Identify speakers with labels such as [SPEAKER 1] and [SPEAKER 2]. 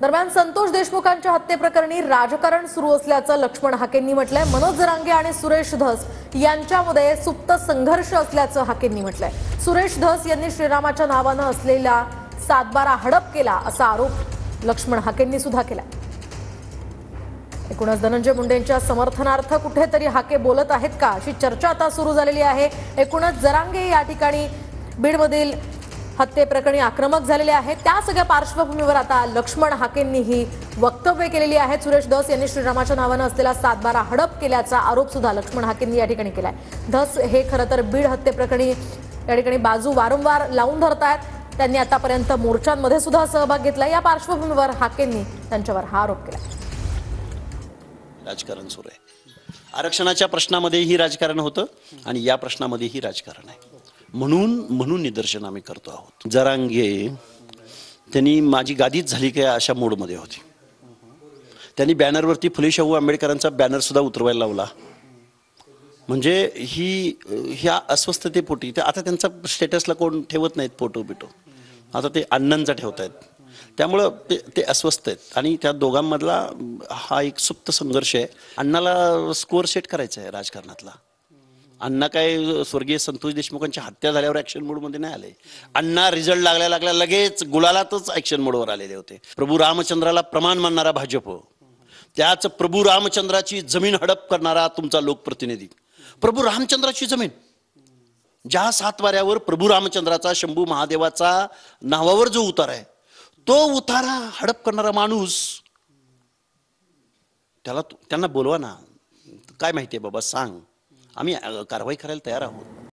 [SPEAKER 1] दरम्यान संतोष देशमुखांच्या हत्येप्रकरणी राजकारण सुरू असल्याचं लक्ष्मण हाकेंनी म्हटलंय। मनोज जरांगे आणि सुरेश धस यांच्यामध्ये सुप्त संघर्ष असल्याचं हाकेंनी म्हटलंय। सुरेश धस यांनी श्रीरामाच्या नावानं असलेला सातबारा हडप केला असा आरोप लक्ष्मण हाकेंनी सुद्धा केला। एकूणच धनंजय मुंडेंच्या समर्थनार्थ कुठेतरी हाके बोलत आहेत का अशी चर्चा आता सुरू झालेली आहे। एकूणच जरांगे या ठिकाणी बीडमधील हत्येप्रकरणी आक्रमक झालेले आहेत। त्या सगळ्या पार्श्वभूमीवर आता लक्ष्मण हाकेंनी ही वक्तव्य केलेली आहेत। सुरेश धस यांनी श्रीरामाच्या नावानं असलेला सातबारा हडप केल्याचा आरोप सुद्धा लक्ष्मण हाकेंनी या ठिकाणी केलाय। धस हे खरं तर बीड हत्येप्रकरणी या ठिकाणी बाजू वारंवार लावून धरतायत। त्यांनी आतापर्यंत मोर्चांमध्ये सुद्धा सहभाग घेतला। या पार्श्वभूमीवर हाकेंनी त्यांच्यावर हा आरोप केला।
[SPEAKER 2] राजकारण सुरू आहे। आरक्षणाच्या प्रश्नामध्येही राजकारण होतं आणि या प्रश्नामध्येही राजकारण आहे। म्हणून निदर्शन आम्ही करतो आहोत। जरांगे त्यांनी माझी गादीच झाली काय अशा मूडमध्ये होते। त्यांनी बॅनरवरती फुले शाहू आंबेडकरांचा बॅनर सुद्धा उतरवायला लावला। म्हणजे ह्या अस्वस्थतेपोटी आता त्यांचा स्टेटसला कोण ठेवत नाहीत फोटो बिटो, आता ते अण्णांचा ठेवतायत। त्यामुळं ते अस्वस्थ आहेत आणि त्या दोघांमधला हा एक सुप्त संघर्ष आहे। अण्णाला स्कोअर सेट करायचा आहे राजकारणातला। अण्णा काय स्वर्गीय संतोष देशमुखांची हत्या झाल्यावर ऍक्शन मोडमध्ये नाही आले। अण्णा रिझल्ट लागल्या लगेच गुलालातच ऍक्शन मोडवर आलेले होते। प्रभू रामचंद्राला प्रमाण मानणारा भाजप, त्याच प्रभू रामचंद्राची जमीन हडप करणारा तुमचा लोकप्रतिनिधी। प्रभू रामचंद्राची जमीन, ज्या सातवाऱ्यावर प्रभू रामचंद्राचा शंभू महादेवाचा नावावर जो उतार आहे, तो उतारा हडप करणारा माणूस, त्यांना बोलवा ना। काय माहितीये बाबा, सांग, आम्ही कारवाई करायला तयार आहोत।